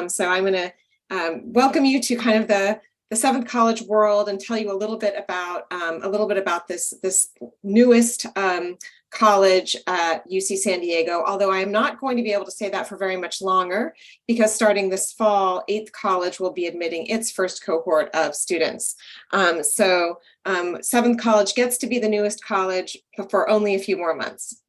So I'm going to welcome you to kind of the Seventh College world and tell you a little bit about this newest college at UC San Diego, although I am not going to be able to say that for very much longer, because starting this fall, 8th College will be admitting its first cohort of students. 7th College gets to be the newest college for only a few more months.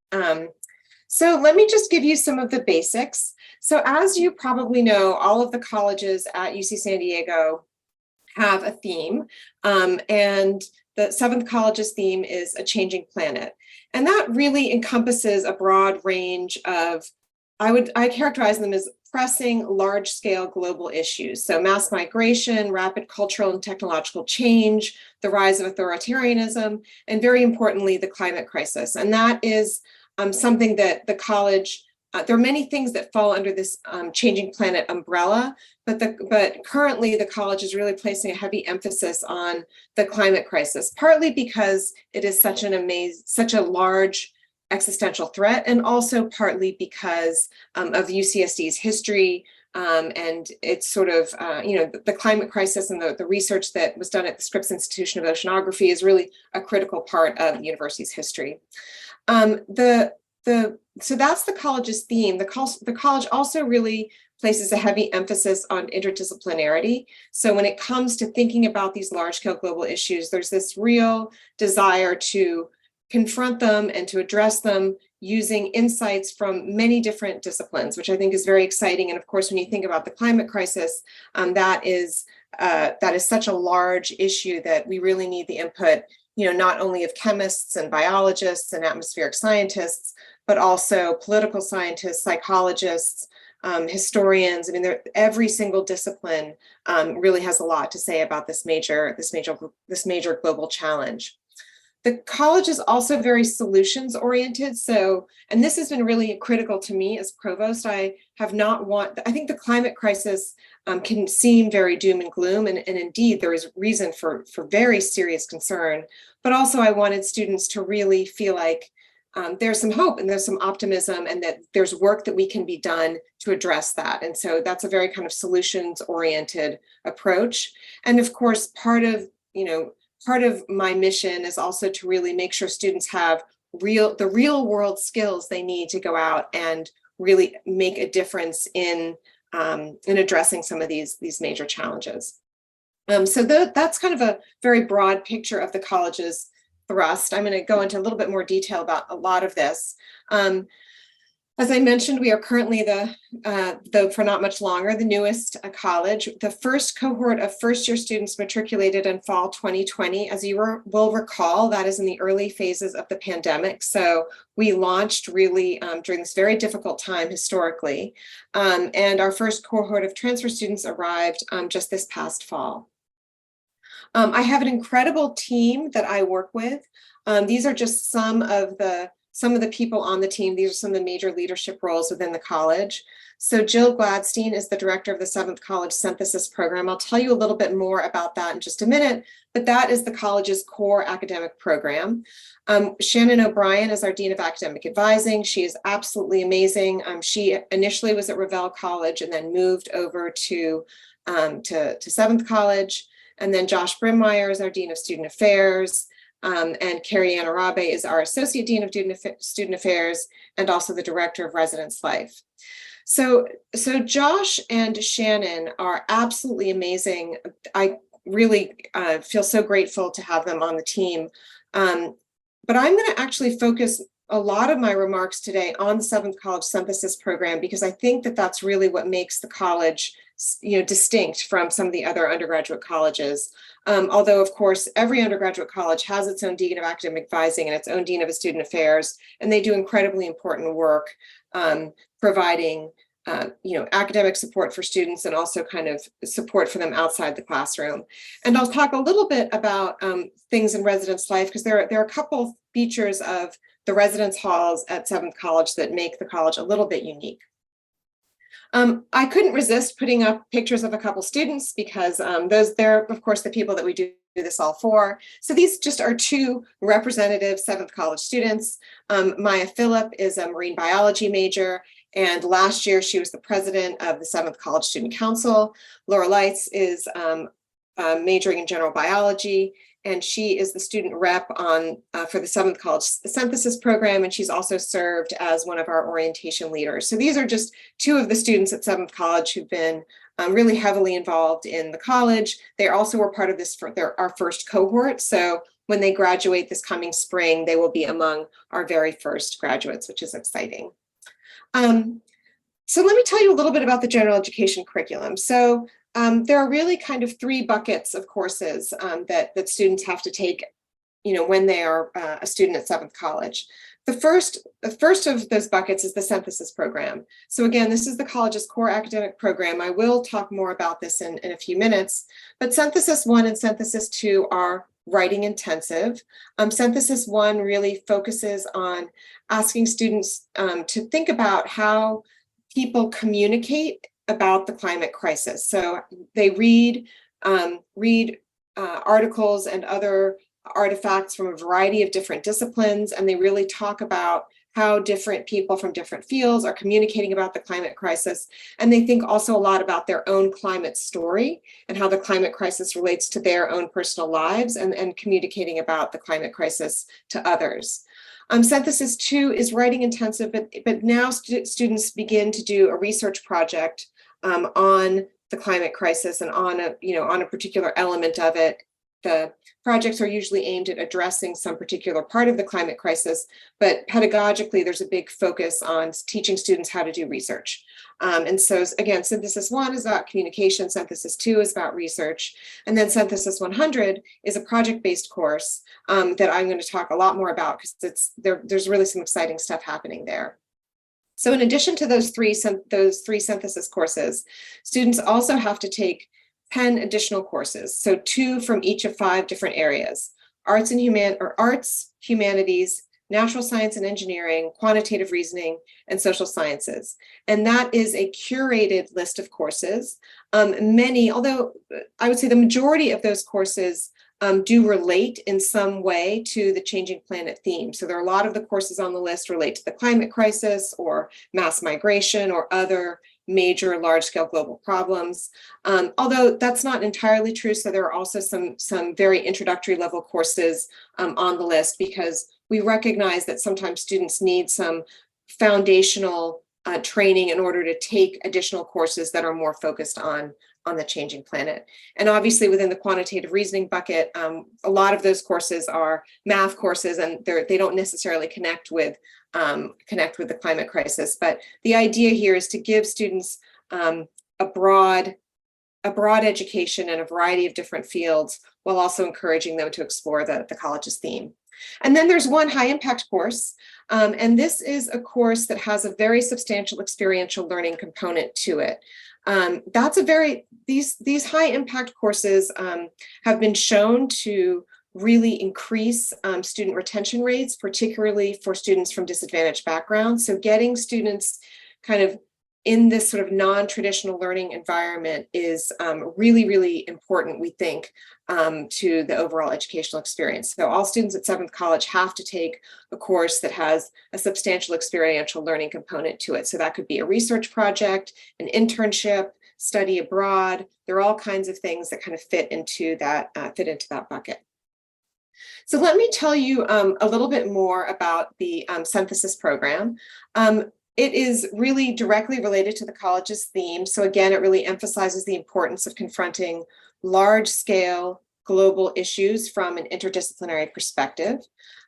So let me just give you some of the basics. So as you probably know, all of the colleges at UC San Diego have a theme, and the 7th College's theme is A Changing Planet. And that really encompasses a broad range of, I characterize them as pressing large-scale global issues. So mass migration, rapid cultural and technological change, the rise of authoritarianism, and very importantly, the climate crisis. And that is something that the college, there are many things that fall under this Changing Planet umbrella, but currently the college is really placing a heavy emphasis on the climate crisis, partly because it is such a large existential threat, and also partly because of UCSD's history and it's sort of, the climate crisis and the research that was done at the Scripps Institution of Oceanography is really a critical part of the university's history. So that's the college's theme. The college also really places a heavy emphasis on interdisciplinarity. So when it comes to thinking about these large-scale global issues, there's this real desire to confront them and to address them using insights from many different disciplines, which I think is very exciting. And of course, when you think about the climate crisis, that is such a large issue that we really need the input, not only of chemists and biologists and atmospheric scientists, but also political scientists, psychologists, historians. I mean, every single discipline really has a lot to say about this major global challenge. The college is also very solutions oriented. So, and this has been really critical to me as provost. I think the climate crisis can seem very doom and gloom, and indeed there is reason for very serious concern, but also I wanted students to really feel like there's some hope and there's some optimism, and that there's work that we can be done to address that. And so that's a very kind of solutions oriented approach. And of course, part of my mission is also to really make sure students have the real world skills they need to go out and really make a difference in addressing some of these major challenges. So that's kind of a very broad picture of the college's thrust. I'm going to go into a little bit more detail about a lot of this. As I mentioned, we are currently though for not much longer, the newest college. The first cohort of first-year students matriculated in fall 2020. As you will recall, that is in the early phases of the pandemic. So we launched really during this very difficult time historically. And our first cohort of transfer students arrived just this past fall. I have an incredible team that I work with. These are just some of the people on the team. These are some of the major leadership roles within the college. So Jill Gladstein is the director of the 7th College Synthesis Program. I'll tell you a little bit more about that in just a minute, but that is the college's core academic program. Shannon O'Brien is our Dean of Academic Advising. She is absolutely amazing. She initially was at Revelle College and then moved over to 7th College. And then Josh Brimmeyer is our Dean of Student Affairs. And Carrie Ann Arabe is our Associate Dean of Student Affairs and also the Director of Residence Life. So Josh and Shannon are absolutely amazing. I really feel so grateful to have them on the team. But I'm going to actually focus a lot of my remarks today on the 7th College Synthesis Program, because I think that that's really what makes the college distinct from some of the other undergraduate colleges. Although, of course, every undergraduate college has its own Dean of Academic Advising and its own Dean of Student Affairs, and they do incredibly important work providing academic support for students and also kind of support for them outside the classroom. And I'll talk a little bit about things in residence life, because there are a couple features of the residence halls at 7th College that make the college a little bit unique. I couldn't resist putting up pictures of a couple students, because they're, of course, the people that we do this all for. So these just are two representative 7th College students. Maya Phillip is a marine biology major, And last year, she was the president of the 7th College Student Council. Laura Leitz is majoring in general biology, and she is the student rep for the 7th College Synthesis program, and she's also served as one of our orientation leaders. So these are just two of the students at 7th College who've been really heavily involved in the college. They also were part of this for our first cohort. So when they graduate this coming spring, they will be among our very first graduates, which is exciting. So let me tell you a little bit about the general education curriculum. So there are really kind of three buckets of courses that students have to take, when they are a student at 7th College. The first of those buckets is the synthesis program. So again, this is the college's core academic program. I will talk more about this in a few minutes, but synthesis 1 and synthesis 2 are writing intensive. Synthesis 1 really focuses on asking students to think about how people communicate about the climate crisis. So they read articles and other artifacts from a variety of different disciplines, and they really talk about how different people from different fields are communicating about the climate crisis. And they think also a lot about their own climate story and how the climate crisis relates to their own personal lives and communicating about the climate crisis to others. Synthesis 2 is writing intensive, but now students begin to do a research project on the climate crisis and on a particular element of it. The projects are usually aimed at addressing some particular part of the climate crisis, but pedagogically, there's a big focus on teaching students how to do research. And so again, synthesis 1 is about communication, synthesis 2 is about research, and then synthesis 100 is a project-based course that I'm going to talk a lot more about because there's really some exciting stuff happening there. So in addition to those three synthesis courses, students also have to take 10 additional courses, so 2 from each of 5 different areas: arts, humanities, natural science and engineering, quantitative reasoning, and social sciences. And that is a curated list of courses. Although I would say the majority of those courses do relate in some way to the changing planet theme. So there are a lot of the courses on the list relate to the climate crisis or mass migration or other major large-scale global problems. Although that's not entirely true. So there are also some very introductory level courses on the list, because we recognize that sometimes students need some foundational training in order to take additional courses that are more focused on the changing planet. And obviously within the quantitative reasoning bucket, a lot of those courses are math courses, and they don't necessarily connect with the climate crisis. But the idea here is to give students a broad education in a variety of different fields, while also encouraging them to explore the college's theme. And then there's one high impact course, and this is a course that has a very substantial experiential learning component to it. These high impact courses have been shown to really increase student retention rates, particularly for students from disadvantaged backgrounds. So getting students kind of in this sort of non-traditional learning environment is really, really important, we think, to the overall educational experience. So all students at 7th College have to take a course that has a substantial experiential learning component to it. So that could be a research project, an internship, study abroad. There are all kinds of things that kind of fit into that bucket. So let me tell you a little bit more about the synthesis program. It is really directly related to the college's theme. So again, it really emphasizes the importance of confronting large-scale global issues from an interdisciplinary perspective.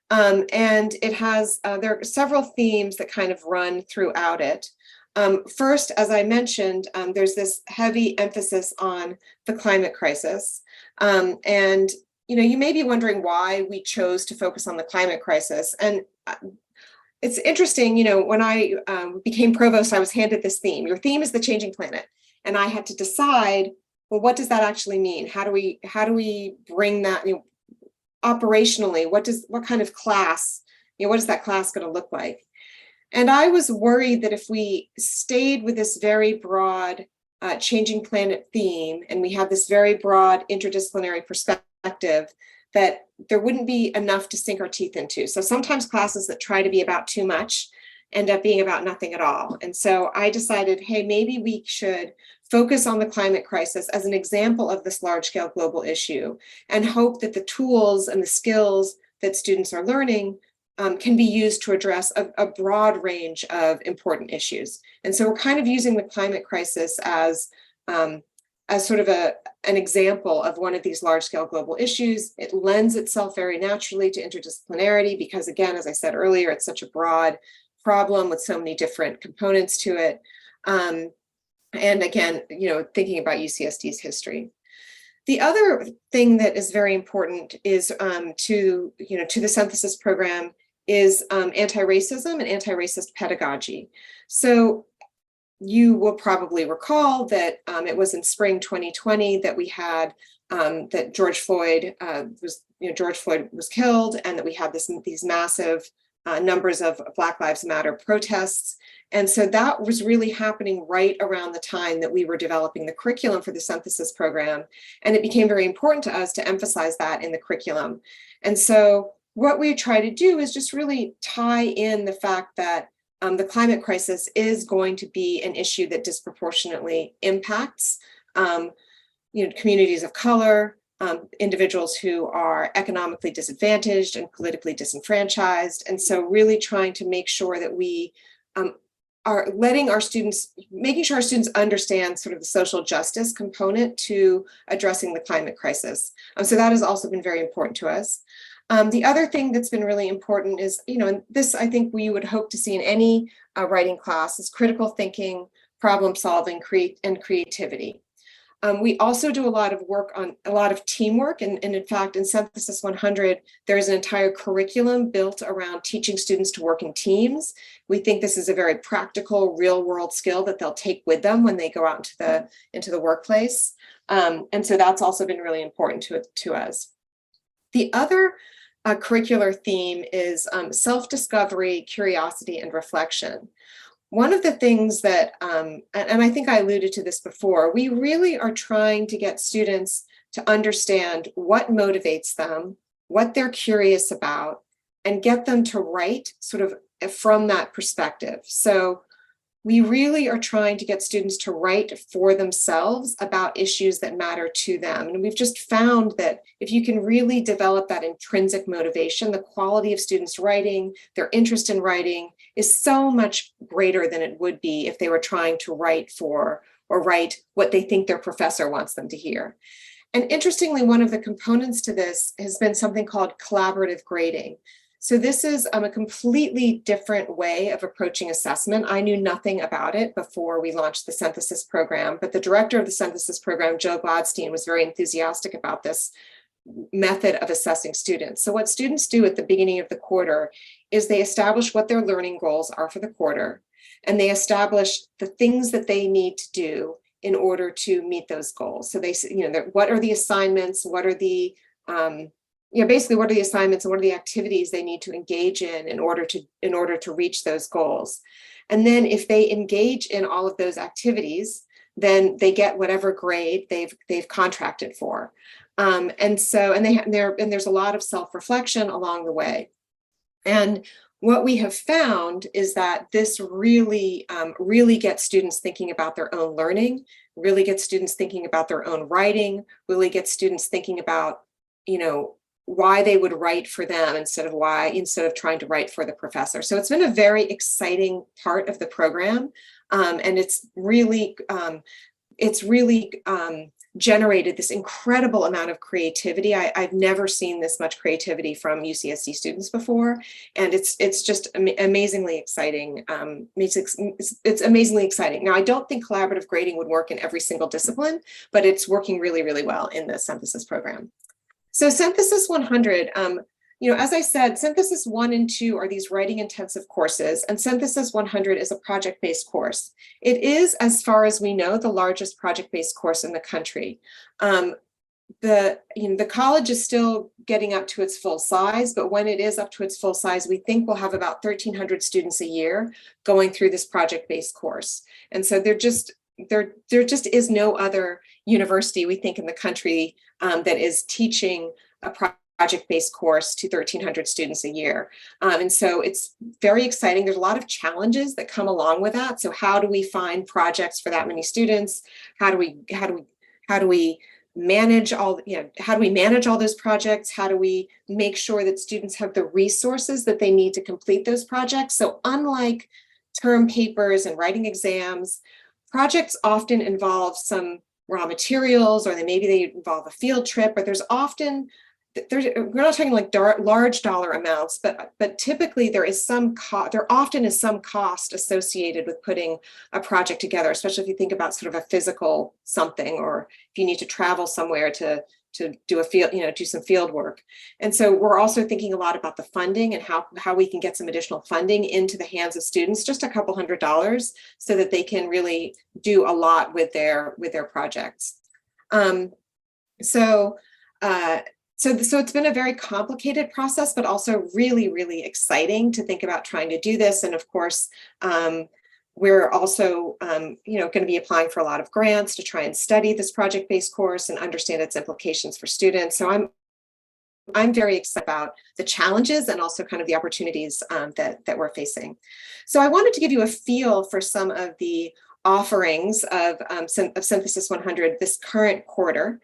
And it has, there are several themes that kind of run throughout it. First, as I mentioned, there's this heavy emphasis on the climate crisis. And you may be wondering why we chose to focus on the climate crisis. And it's interesting, when I became provost, I was handed this theme. Your theme is the changing planet. And I had to decide, well, what does that actually mean? How do we bring that, operationally, what kind of class, what is that class going to look like? And I was worried that if we stayed with this very broad changing planet theme, and we had this very broad interdisciplinary perspective, that there wouldn't be enough to sink our teeth into. So sometimes classes that try to be about too much end up being about nothing at all. And so I decided, hey, maybe we should focus on the climate crisis as an example of this large-scale global issue, and hope that the tools and the skills that students are learning can be used to address a broad range of important issues. And so we're kind of using the climate crisis as sort of an example of one of these large-scale global issues. It lends itself very naturally to interdisciplinarity because, again, as I said earlier, it's such a broad problem with so many different components to it. And again, thinking about UCSD's history. The other thing that is very important is to the synthesis program is anti-racism and anti-racist pedagogy. So you will probably recall that it was in spring 2020 that we had that George Floyd was killed, and that we had these massive numbers of Black Lives Matter protests. And so that was really happening right around the time that we were developing the curriculum for the synthesis program. And it became very important to us to emphasize that in the curriculum. And so what we try to do is just really tie in the fact that the climate crisis is going to be an issue that disproportionately impacts communities of color, individuals who are economically disadvantaged and politically disenfranchised. And so really trying to make sure that we are making sure our students understand sort of the social justice component to addressing the climate crisis. So that has also been very important to us. The other thing that's been really important is, and this I think we would hope to see in any writing class, is critical thinking, problem solving, and creativity. We also do a lot of work on a lot of teamwork. And in fact, in Synthesis 100, there is an entire curriculum built around teaching students to work in teams. We think this is a very practical, real world skill that they'll take with them when they go out into the workplace. And so that's also been really important to us. The other curricular theme is self-discovery, curiosity, and reflection. One of the things that, and I think I alluded to this before, we really are trying to get students to understand what motivates them, what they're curious about, and get them to write sort of from that perspective. So we really are trying to get students to write for themselves about issues that matter to them. And we've just found that if you can really develop that intrinsic motivation, the quality of students writing, their interest in writing is so much greater than it would be if they were trying to write for or write what they think their professor wants them to hear. And interestingly, one of the components to this has been something called collaborative grading. So this is a completely different way of approaching assessment. I knew nothing about it before we launched the synthesis program, but the director of the synthesis program, Joe Gladstein, was very enthusiastic about this method of assessing students. So what students do at the beginning of the quarter is they establish what their learning goals are for the quarter, and they establish the things that they need to do in order to meet those goals. So they, what are the assignments? What are the basically, what are the assignments and what are the activities they need to engage in order to reach those goals? And then if they engage in all of those activities, then they get whatever grade they've contracted for. And there's a lot of self-reflection along the way. And what we have found is that this really gets students thinking about their own learning, really gets students thinking about their own writing, really gets students thinking about, why they would write for them instead of trying to write for the professor. So it's been a very exciting part of the program, and it's really generated this incredible amount of creativity. I've never seen this much creativity from UCSD students before, and it's just amazingly exciting. It's amazingly exciting. Now, I don't think collaborative grading would work in every single discipline, but it's working really, really well in the synthesis program. So Synthesis 100, as I said, Synthesis 1 and 2 are these writing intensive courses, and Synthesis 100 is a project-based course. It is, as far as we know, the largest project-based course in the country. The college is still getting up to its full size, but when it is up to its full size, we think we'll have about 1,300 students a year going through this project-based course. And so there just is no other university, we think, in the country that is teaching a project-based course to 1,300 students a year. And so it's very exciting. There's a lot of challenges that come along with that. So how do we find projects for that many students? How do we manage all, how do we manage all those projects? How do we make sure that students have the resources that they need to complete those projects? So unlike term papers and writing exams, projects often involve some raw materials, or maybe they involve a field trip, but we're not talking like large dollar amounts, but typically there often is some cost associated with putting a project together, especially if you think about sort of a physical something, or if you need to travel somewhere to do a field, do some field work. And so we're also thinking a lot about the funding and how we can get some additional funding into the hands of students, just a couple $100s, so that they can really do a lot with their projects. So it's been a very complicated process, but also really, really exciting to think about trying to do this. And of course, we're also, going to be applying for a lot of grants to try and study this project-based course and understand its implications for students. So I'm very excited about the challenges and also kind of the opportunities that we're facing. So I wanted to give you a feel for some of the offerings of Synthesis 100 this current quarter.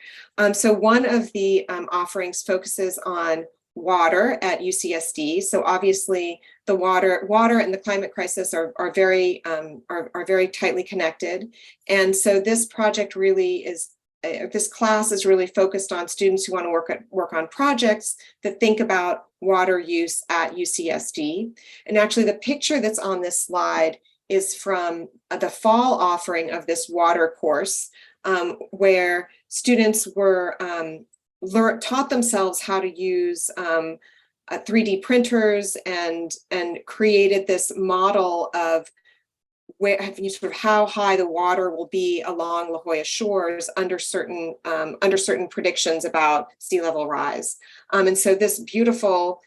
So one of the offerings focuses on water at UCSD. So obviously the water and the climate crisis are very tightly connected. And so this project really is, this class is really focused on students who want to work on projects that think about water use at UCSD. And actually the picture that's on this slide is from the fall offering of this water course, where students were taught themselves how to use 3D printers and created this model of sort of how high the water will be along La Jolla shores under certain predictions about sea level rise. And so this beautiful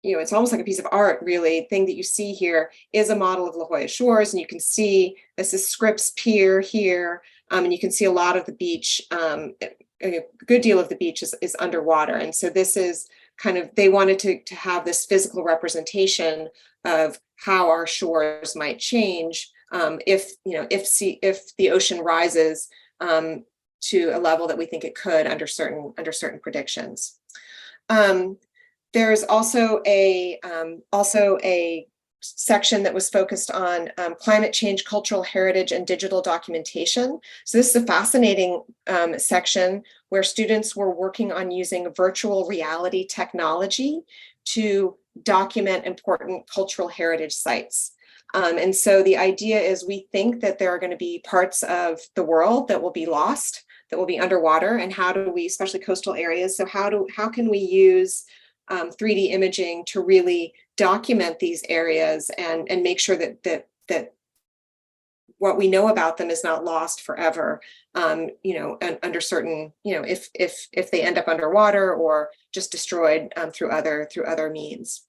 it's almost like a piece of art, really, thing that you see here is a model of La Jolla shores. And you can see this is Scripps Pier here. And you can see a lot of the beach, a good deal of the beach is underwater. And so this is kind of, they wanted to have this physical representation of how our shores might change if the ocean rises to a level that we think it could under certain predictions. There's also a section that was focused on climate change, cultural heritage, and digital documentation. So this is a fascinating section where students were working on using virtual reality technology to document important cultural heritage sites. And so the idea is we think that there are going to be parts of the world that will be lost, that will be underwater, and how do we, especially coastal areas, so how can we use 3D imaging to really document these areas and make sure that what we know about them is not lost forever, and under certain, if they end up underwater or just destroyed through other means.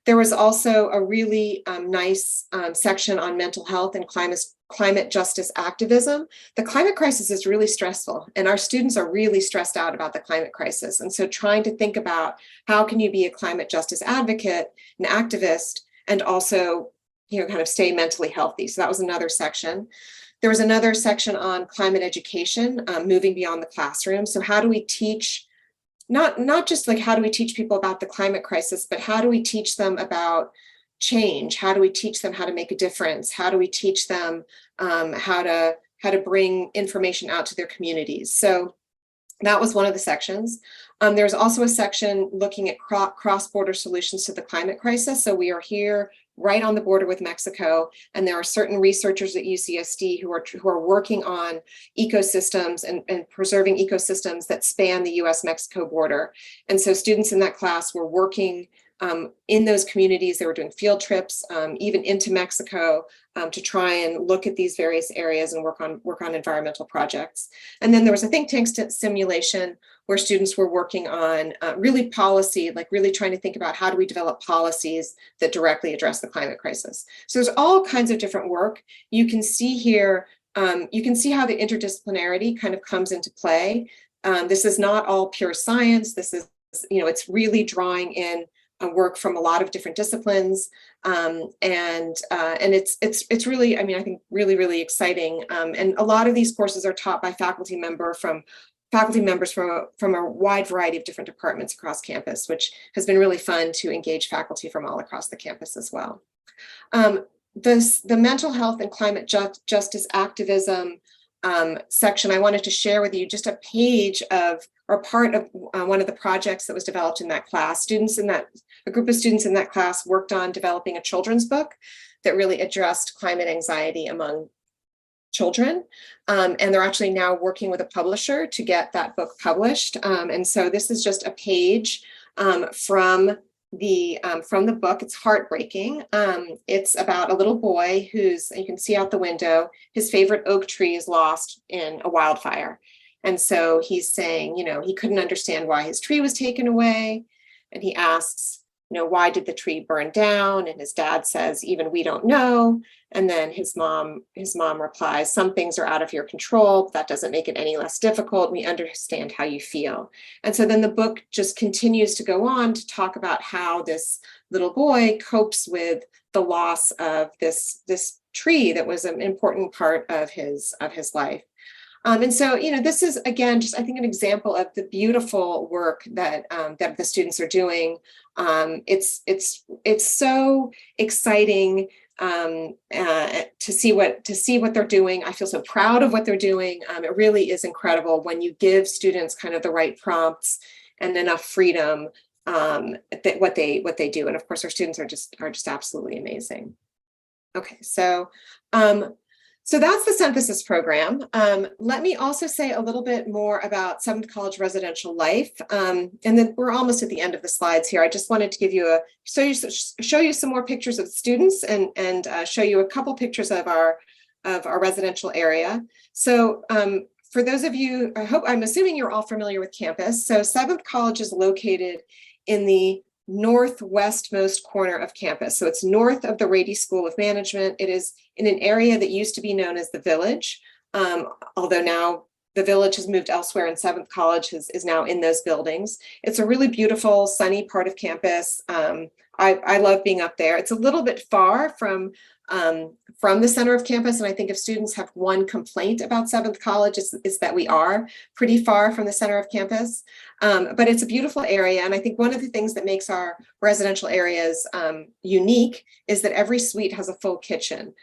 There was also a really nice section on mental health and climate justice activism. The climate crisis is really stressful, and our students are really stressed out about the climate crisis. And so trying to think about how can you be a climate justice advocate, an activist, and also kind of stay mentally healthy. So that was another section. There was another section on climate education, moving beyond the classroom. So how do we teach, not just like how do we teach people about the climate crisis, but how do we teach them about change? How do we teach them how to make a difference? How do we teach them how to bring information out to their communities? So that was one of the sections. There's also a section looking at cross-border solutions to the climate crisis. So we are here right on the border with Mexico, and there are certain researchers at UCSD who are working on ecosystems and preserving ecosystems that span the US-Mexico border. And so students in that class were working in those communities. They were doing field trips, even into Mexico, to try and look at these various areas and work on environmental projects. And then there was a think tank simulation where students were working on really policy, like really trying to think about how do we develop policies that directly address the climate crisis. So there's all kinds of different work. You can see here, you can see how the interdisciplinarity kind of comes into play. This is not all pure science. This is it's really drawing in work from a lot of different disciplines, and it's really, I mean, I think really, really exciting. And a lot of these courses are taught by faculty members from a wide variety of different departments across campus, which has been really fun to engage faculty from all across the campus as well. The mental health and climate justice activism section, I wanted to share with you just a page of, or part of one of the projects that was developed in that class. A group of students in that class worked on developing a children's book that really addressed climate anxiety among children. And they're actually now working with a publisher to get that book published. And so this is just a page from the book. It's heartbreaking. It's about a little boy who's, you can see out the window, his favorite oak tree is lost in a wildfire. And so he's saying, he couldn't understand why his tree was taken away. And he asks, why did the tree burn down? And his dad says, even we don't know. And then his mom replies, some things are out of your control, but that doesn't make it any less difficult. We understand how you feel. And so then the book just continues to go on to talk about how this little boy copes with the loss of this tree that was an important part of his life. And so, this is, again, just, I think, an example of the beautiful work that the students are doing. It's so exciting to see what they're doing. I feel so proud of what they're doing. It really is incredible when you give students kind of the right prompts and enough freedom that what they do. And of course, our students are just absolutely amazing. Okay, so that's the synthesis program. Let me also say a little bit more about Seventh College residential life. And then we're almost at the end of the slides here. I just wanted to show you some more pictures of students and show you a couple pictures of our residential area. So for those of you, I'm assuming you're all familiar with campus. So Seventh College is located in the northwestmost corner of campus. So it's north of the Rady School of Management. It is in an area that used to be known as the Village, although now the Village has moved elsewhere and Seventh College is now in those buildings. It's a really beautiful, sunny part of campus. I love being up there. It's a little bit far from the center of campus. And I think if students have one complaint about Seventh College, it's that we are pretty far from the center of campus. But it's a beautiful area. And I think one of the things that makes our residential areas unique is that every suite has a full kitchen.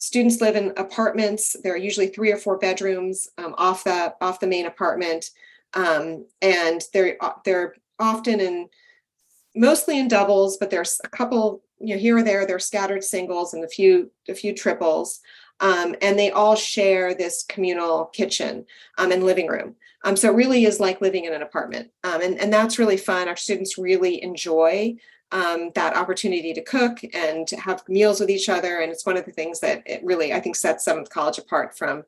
Students live in apartments. There are usually 3 or 4 bedrooms off the main apartment. And they're often mostly in doubles, but there's a couple, here or there, they're scattered singles and a few triples. And they all share this communal kitchen and living room. So it really is like living in an apartment. And that's really fun. Our students really enjoy that opportunity to cook and to have meals with each other. And it's one of the things that it really, I think, sets Seventh College apart from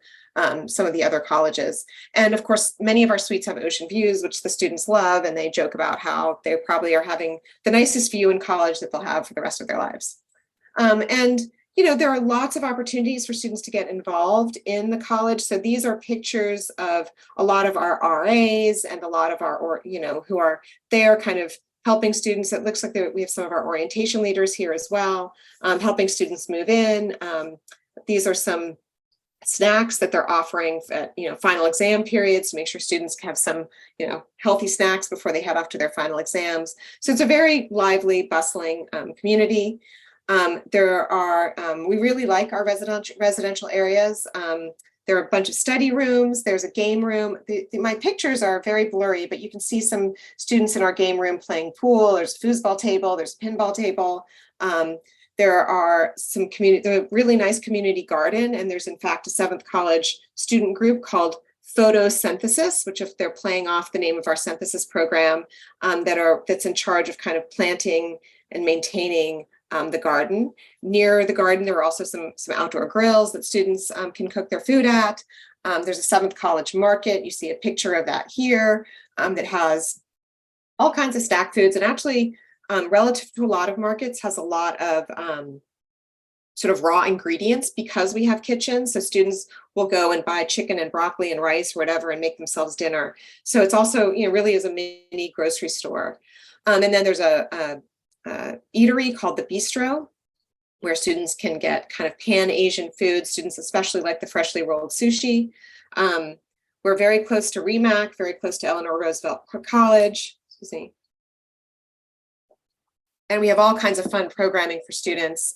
some of the other colleges. And of course, many of our suites have ocean views, which the students love, and they joke about how they probably are having the nicest view in college that they'll have for the rest of their lives. There are lots of opportunities for students to get involved in the college. So these are pictures of a lot of our RAs and a lot of our, who are there kind of helping students. It looks like we have some of our orientation leaders here as well, helping students move in. These are some snacks that they're offering at final exam periods to make sure students have some healthy snacks before they head off to their final exams. So it's a very lively, bustling community. We really like our residential areas. There are a bunch of study rooms. There's a game room. My pictures are very blurry, but you can see some students in our game room playing pool. There's a foosball table. There's a pinball table. There are a really nice community garden. And there's in fact a Seventh College student group called Photosynthesis, which if they're playing off the name of our synthesis program, that's in charge of kind of planting and maintaining the garden. Near the garden, there are also some outdoor grills that students can cook their food at. There's a Seventh College market. You see a picture of that here that has all kinds of snack foods, and actually relative to a lot of markets has a lot of sort of raw ingredients because we have kitchens. So students will go and buy chicken and broccoli and rice or whatever and make themselves dinner. So it's also, really is a mini grocery store. And then there's a eatery called the Bistro, where students can get kind of pan-Asian food. Students especially like the freshly rolled sushi. We're very close to REMAC, very close to Eleanor Roosevelt College. Excuse me. And we have all kinds of fun programming for students.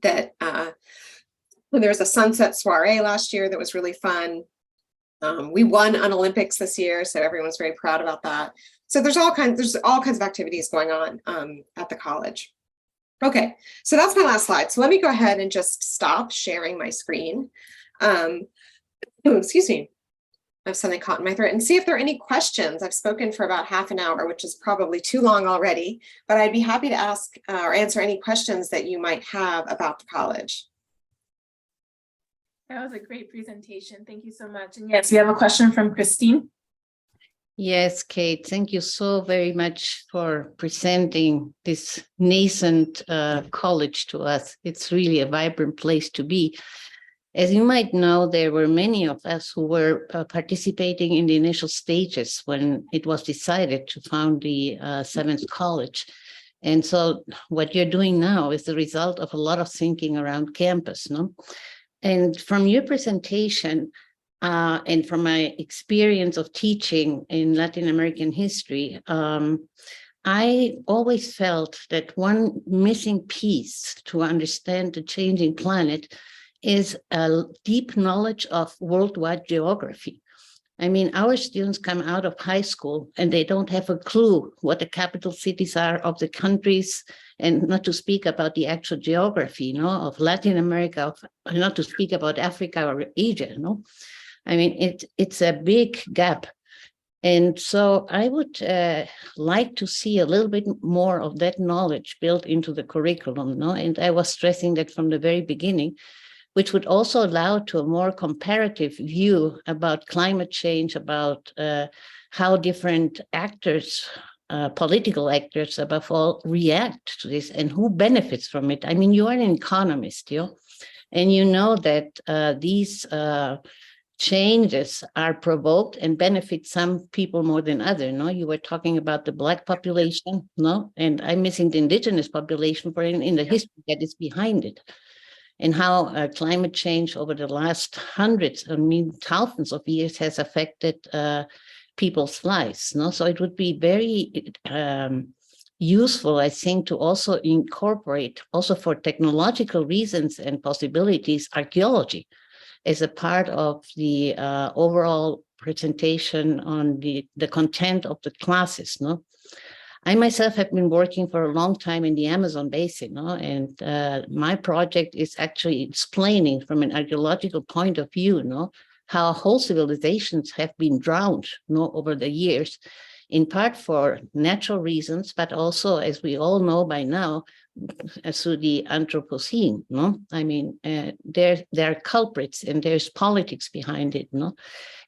There was a sunset soiree last year that was really fun. We won an Olympics this year, so everyone's very proud about that. So there's all kinds of activities going on at the college. Okay, so that's my last slide. So let me go ahead and just stop sharing my screen. Excuse me. I have something caught in my throat, and see if there are any questions. I've spoken for about half an hour, which is probably too long already, but I'd be happy to ask or answer any questions that you might have about the college. That was a great presentation. Thank you so much. And yes, we have a question from Christine. Yes, Kate, thank you so very much for presenting this nascent college to us. It's really a vibrant place to be. As you might know, there were many of us who were participating in the initial stages when it was decided to found the 7th College. And so what you're doing now is the result of a lot of thinking around campus, no? And from your presentation, and from my experience of teaching in Latin American history, I always felt that one missing piece to understand the changing planet is a deep knowledge of worldwide geography. I mean, our students come out of high school and they don't have a clue what the capital cities are of the countries, and not to speak about the actual geography, of Latin America, not to speak about Africa or Asia, I mean, it's a big gap. And so I would like to see a little bit more of that knowledge built into the curriculum, And I was stressing that from the very beginning, which would also allow to a more comparative view about climate change, about how different actors, political actors above all, react to this and who benefits from it. I mean, you are an economist, and you know that these changes are provoked and benefit some people more than others. You were talking about the Black population, and I'm missing the indigenous population in the history that is behind it, and how climate change over the last hundreds, thousands of years has affected people's lives. So it would be very useful, I think, to also incorporate, also for technological reasons and possibilities, archaeology as a part of the overall presentation on the content of the classes. I myself have been working for a long time in the Amazon basin, and my project is actually explaining from an archaeological point of view, how whole civilizations have been drowned, over the years, in part for natural reasons, but also, as we all know by now, through the Anthropocene. I mean, there are culprits and there's politics behind it.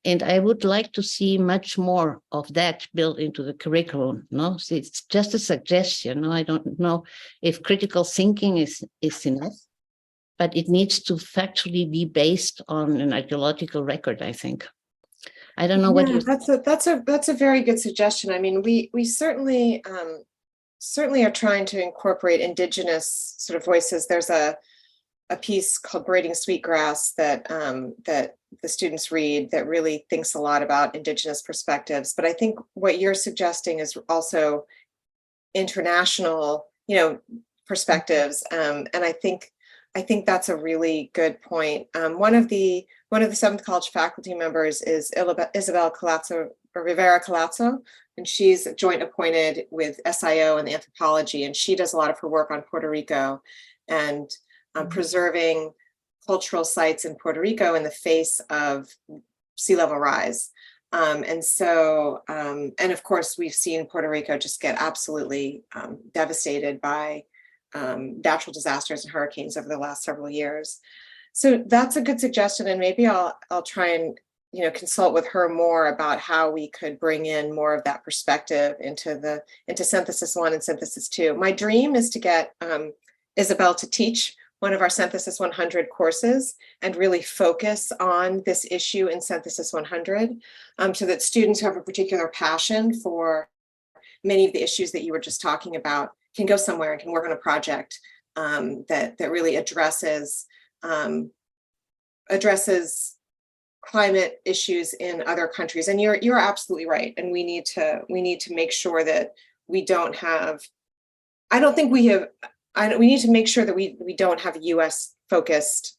And I would like to see much more of that built into the curriculum. So it's just a suggestion. I don't know if critical thinking is enough, but it needs to factually be based on an archaeological record, I think. I don't know what you. That's a very good suggestion. I mean, we certainly are trying to incorporate indigenous sort of voices. There's a piece called Braiding Sweetgrass that the students read that really thinks a lot about indigenous perspectives. But I think what you're suggesting is also international, perspectives. And I think that's a really good point. One of the 7th College faculty members is Isabel Rivera Colazzo, and she's joint appointed with SIO and the anthropology, and she does a lot of her work on Puerto Rico and preserving cultural sites in Puerto Rico in the face of sea level rise. And of course, we've seen Puerto Rico just get absolutely devastated by natural disasters and hurricanes over the last several years. So that's a good suggestion, and maybe I'll try and consult with her more about how we could bring in more of that perspective into synthesis 1 and synthesis 2. My dream is to get Isabel to teach one of our Synthesis 100 courses and really focus on this issue in Synthesis 100, so that students who have a particular passion for many of the issues that you were just talking about can go somewhere and can work on a project that really addresses climate issues in other countries. And you're absolutely right. And we need to make sure that we don't have. We need to make sure that we don't have a U.S. focused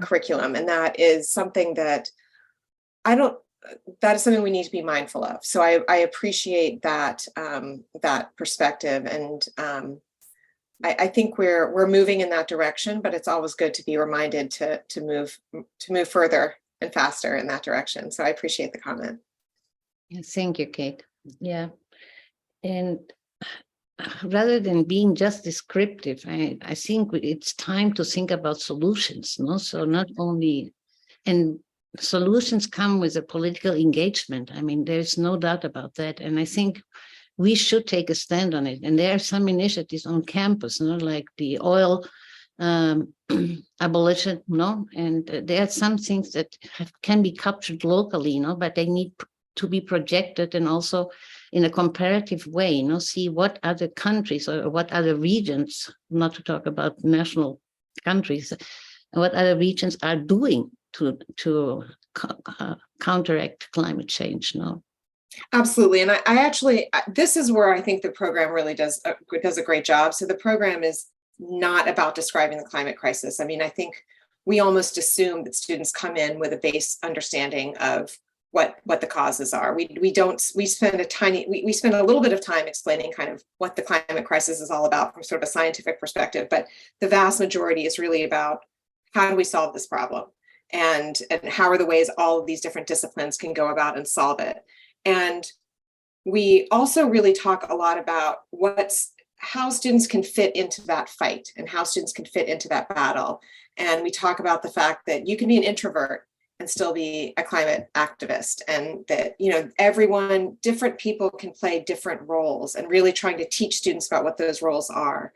curriculum, and that is something that that is something we need to be mindful of. So I appreciate that perspective, and I think we're moving in that direction. But it's always good to be reminded to move further and faster in that direction. So I appreciate the comment. Yes, thank you, Kate. Yeah, and rather than being just descriptive, I think it's time to think about solutions. No, so not only, and solutions come with a political engagement. I mean, there's no doubt about that. And I think we should take a stand on it. And there are some initiatives on campus, like the oil abolition, and there are some things that can be captured locally, but they need to be projected and also in a comparative way, see what other countries or what other regions, not to talk about national countries, what other regions are doing to counteract climate change. Absolutely. And I actually, this is where I think the program really does a great job. So the program is not about describing the climate crisis. I mean, I think we almost assume that students come in with a base understanding of what the causes are. We spend a little bit of time explaining kind of what the climate crisis is all about from sort of a scientific perspective, but the vast majority is really about how do we solve this problem, and how are the ways all of these different disciplines can go about and solve it. And we also really talk a lot about how students can fit into that fight and how students can fit into that battle. And we talk about the fact that you can be an introvert and still be a climate activist, and that, different people can play different roles, and really trying to teach students about what those roles are.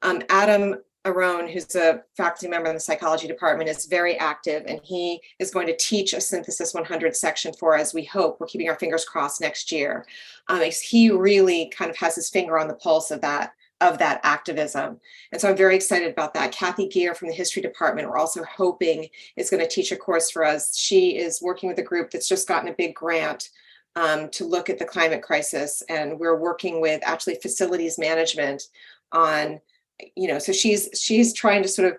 Adam Arone, who's a faculty member in the psychology department, is very active, and he is going to teach a Synthesis 100 section for us. We hope, we're keeping our fingers crossed, next year. He really kind of has his finger on the pulse of that activism. And so I'm very excited about that. Kathy Gear from the history department, we're also hoping, is going to teach a course for us. She is working with a group that's just gotten a big grant to look at the climate crisis. And we're working with actually facilities management on, so she's trying to sort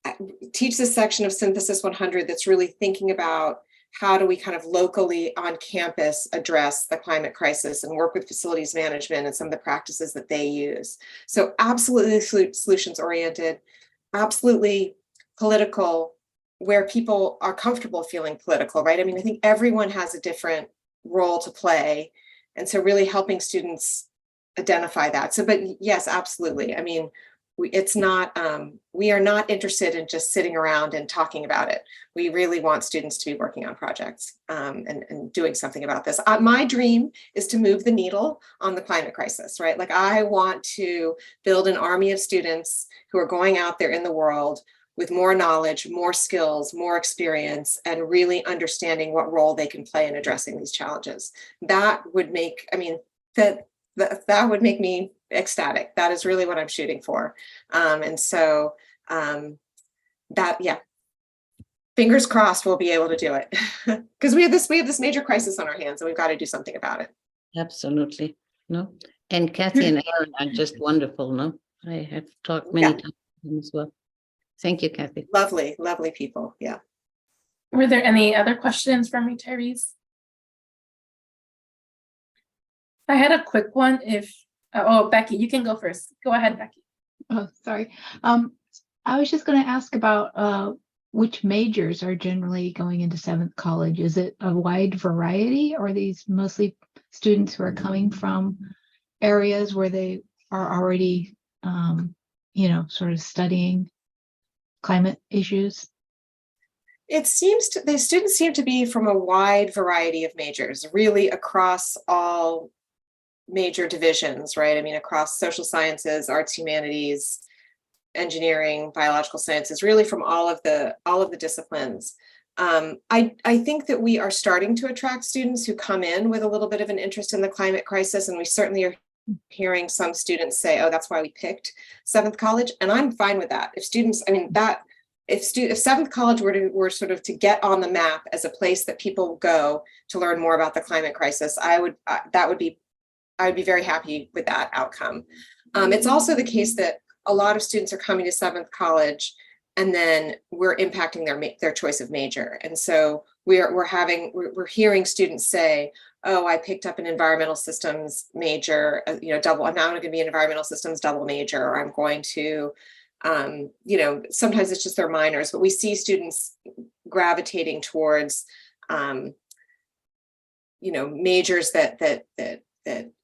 of teach this section of Synthesis 100 that's really thinking about how do we kind of locally on campus address the climate crisis and work with facilities management and some of the practices that they use. So absolutely solutions oriented, absolutely political, where people are comfortable feeling political, right? I mean, I think everyone has a different role to play. And so really helping students identify that. So, but yes, absolutely. I mean, we are not interested in just sitting around and talking about it. We really want students to be working on projects and doing something about this. My dream is to move the needle on the climate crisis, right? Like, I want to build an army of students who are going out there in the world with more knowledge, more skills, more experience, and really understanding what role they can play in addressing these challenges. That would make, that would make me ecstatic. That is really what I'm shooting for. And so fingers crossed we'll be able to do it, because we have this major crisis on our hands, and we've got to do something about it. Absolutely. And Kathy and Aaron are just wonderful. I have talked many times with them as well. Thank you, Kathy. Lovely people. Yeah. Were there any other questions from retirees? I had a quick one. Becky, you can go first. Go ahead, Becky. Oh, sorry. I was just going to ask about which majors are generally going into 7th college. Is it a wide variety, or are these mostly students who are coming from areas where they are already, sort of studying climate issues? The students seem to be from a wide variety of majors, really across all major divisions, right? I mean, across social sciences, arts, humanities, engineering, biological sciences, really from all of the disciplines. I think that we are starting to attract students who come in with a little bit of an interest in the climate crisis, and we certainly are hearing some students say, oh, that's why we picked 7th College, and I'm fine with that. If students, I mean, that if 7th College were sort of to get on the map as a place that people go to learn more about the climate crisis, I would be very happy with that outcome. It's also the case that a lot of students are coming to 7th College, and then we're impacting their choice of major. And so we're hearing students say, oh, I picked up an environmental systems major, double, I'm now going to be an environmental systems double major, or I'm going to, sometimes it's just their minors, but we see students gravitating towards, majors that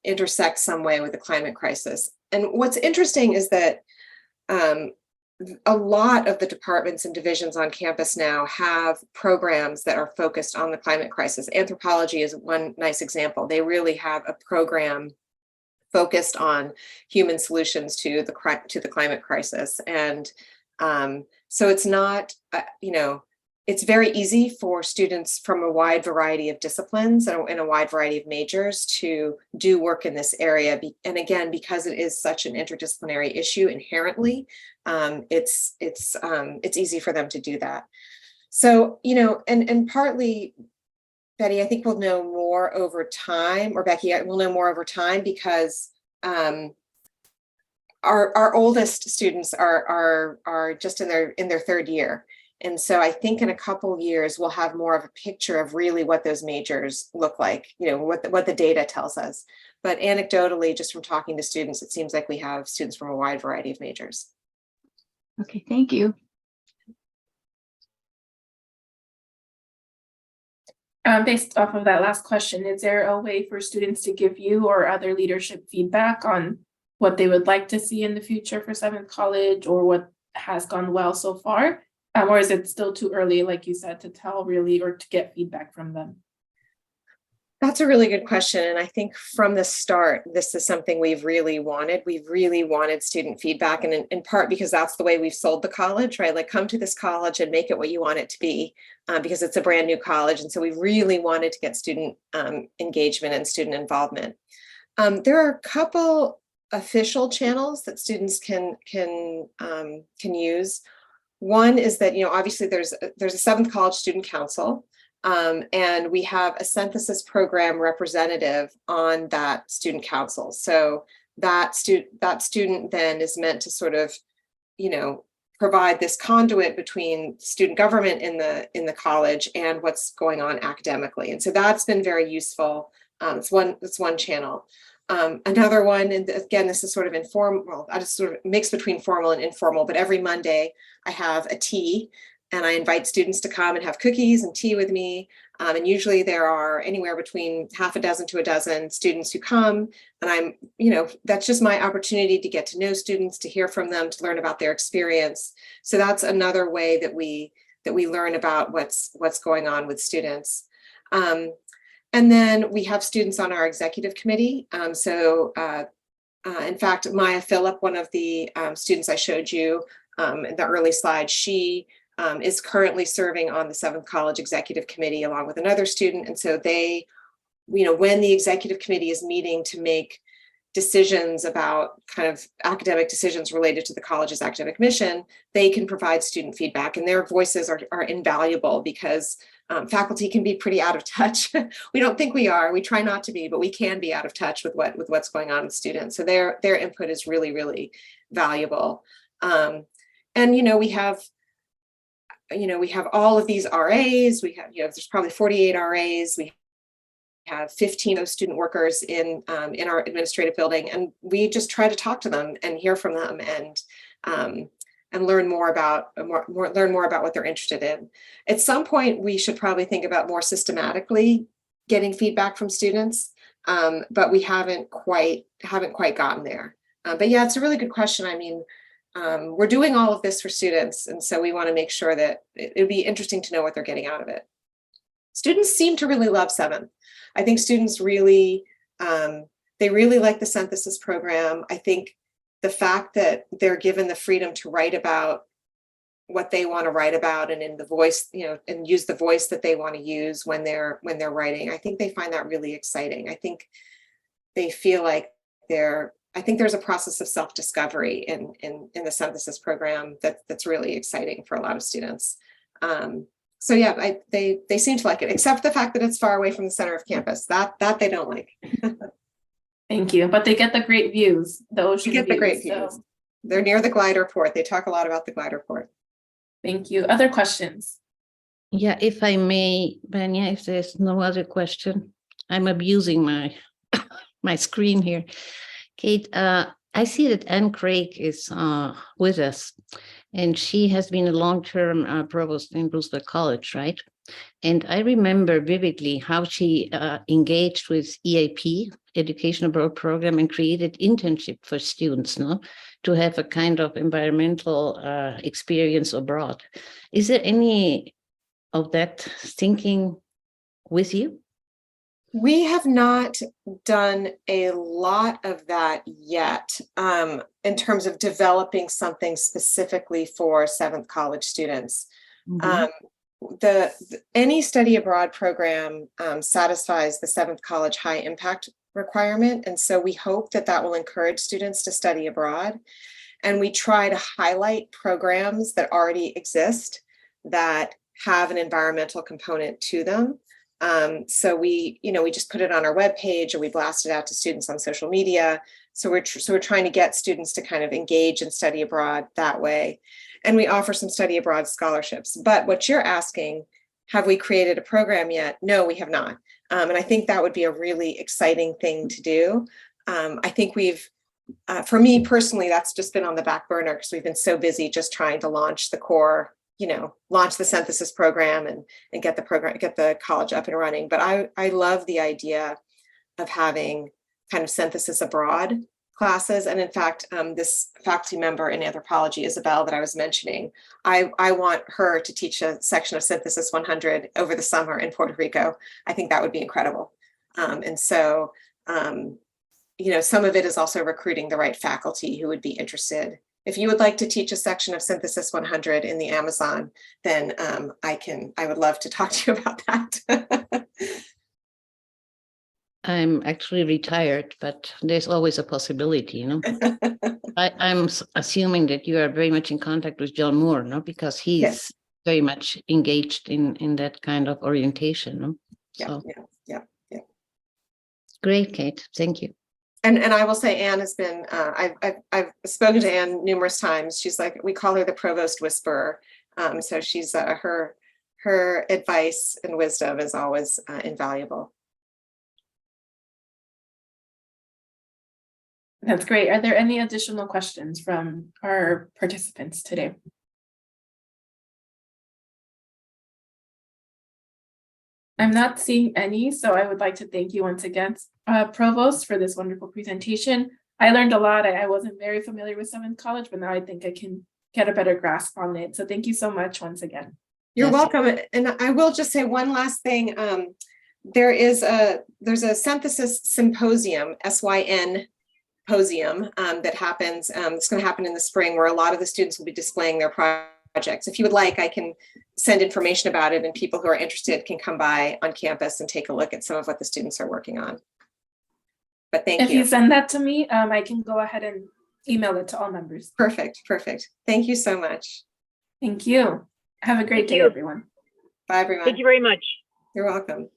intersect some way with the climate crisis. And what's interesting is that a lot of the departments and divisions on campus now have programs that are focused on the climate crisis. Anthropology is one nice example. They really have a program focused on human solutions to the climate crisis. And so it's not, it's very easy for students from a wide variety of disciplines and a wide variety of majors to do work in this area. And again, because it is such an interdisciplinary issue inherently, it's easy for them to do that. So, and partly, Betty, I think we'll know more over time, or Becky, we'll know more over time, because our oldest students are just in their 3rd year. And so I think in a couple of years, we'll have more of a picture of really what those majors look like, what the data tells us. But anecdotally, just from talking to students, it seems like we have students from a wide variety of majors. Okay, thank you. Based off of that last question, is there a way for students to give you or other leadership feedback on what they would like to see in the future for 7th College, or what has gone well so far? Or is it still too early, like you said, to tell really, or to get feedback from them? That's a really good question. And I think from the start, this is something we've really wanted. We've really wanted student feedback, and in part because that's the way we've sold the college, right? Like, come to this college and make it what you want it to be, because it's a brand new college. And so we really wanted to get student engagement and student involvement. There are a couple official channels that students can use. One is that, obviously there's a 7th College Student Council, and we have a synthesis program representative on that student council. So that student then is meant to sort of, provide this conduit between student government in the college and what's going on academically. And so that's been very useful. It's one channel. Another one, and again, this is sort of informal, well, I just sort of mix between formal and informal, but every Monday I have a tea, and I invite students to come and have cookies and tea with me. And usually there are anywhere between half a dozen to a dozen students who come, and that's just my opportunity to get to know students, to hear from them, to learn about their experience. So that's another way that we learn about what's going on with students. And then we have students on our executive committee. In fact, Maya Phillip, one of the students I showed you in the early slide, she is currently serving on the 7th College Executive Committee along with another student. And so they, when the executive committee is meeting to make decisions about kind of academic decisions related to the college's academic mission, they can provide student feedback, and their voices are invaluable, because faculty can be pretty out of touch. We don't think we are, we try not to be, but we can be out of touch with what's going on with students. So their input is really, really valuable. And we have all of these RAs. We have, there's probably 48 RAs. We have 15 of student workers in our administrative building, and we just try to talk to them and hear from them, and learn more about what they're interested in. At some point, we should probably think about more systematically getting feedback from students, but we haven't quite gotten there. But yeah, it's a really good question. I mean, we're doing all of this for students, and so we want to make sure that it'd be interesting to know what they're getting out of it. Students seem to really love 7th. I think students really, they really like the synthesis program. I think the fact that they're given the freedom to write about what they want to write about and in the voice, and use the voice that they want to use when they're writing. I think they find that really exciting. I think they feel like I think there's a process of self-discovery in the synthesis program that's really exciting for a lot of students. So yeah, they seem to like it, except the fact that it's far away from the center of campus. That they don't like. Thank you. But they get the great views, the ocean You get the great views. views. They're near the glider port. They talk a lot about the glider port. Thank you. Other questions? Yeah, if I may, Vanya, if there's no other question, I'm abusing my my screen here. Kate, I see that Anne Craig is with us, and she has been a long-term provost in Brewster College, right? And I remember vividly how she engaged with EAP, Education Abroad Program, and created internship for students, no, to have a kind of environmental experience abroad. Is there any of that thinking with you? We have not done a lot of that yet in terms of developing something specifically for 7th college students. Mhm. Any study abroad program satisfies the 7th college high impact requirement. And so we hope that will encourage students to study abroad. And we try to highlight programs that already exist that have an environmental component to them. So we just put it on our webpage, or we blast it out to students on social media. So we're trying to get students to kind of engage and study abroad that way. And we offer some study abroad scholarships. But what you're asking, have we created a program yet? No, we have not. And I think that would be a really exciting thing to do. I think for me personally, that's just been on the back burner because we've been so busy just trying to launch the core, launch the synthesis program and get the college up and running. But I love the idea of having kind of synthesis abroad classes. And in fact, this faculty member in anthropology, Isabel, that I was mentioning, I want her to teach a section of Synthesis 100 over the summer in Puerto Rico. I think that would be incredible. And so, some of it is also recruiting the right faculty who would be interested. If you would like to teach a section of Synthesis 100 in the Amazon, then I would love to talk to you about that. I'm actually retired, but there's always a possibility, I'm assuming that you are very much in contact with John Moore, no? Because he's Yes. very much engaged in that kind of orientation, no? Yeah. Great, Kate. Thank you. And I will say, Anne has been. I've spoken to Anne numerous times. She's like, we call her the Provost Whisperer. So she's her advice and wisdom is always invaluable. That's great. Are there any additional questions from our participants today? I'm not seeing any, so I would like to thank you once again, Provost, for this wonderful presentation. I learned a lot. I wasn't very familiar with 7th College, but now I think I can get a better grasp on it. So thank you so much once again. You're Yes. welcome. And I will just say one last thing. There's a synthesis symposium, SYN Posium, that happens. It's going to happen in the spring, where a lot of the students will be displaying their projects. If you would like, I can send information about it, and people who are interested can come by on campus and take a look at some of what the students are working on. But thank you. If you send that to me, I can go ahead and email it to all members. Perfect. Thank you so much. Thank you. Have a great day, everyone. Bye, everyone. Thank you very much. You're welcome.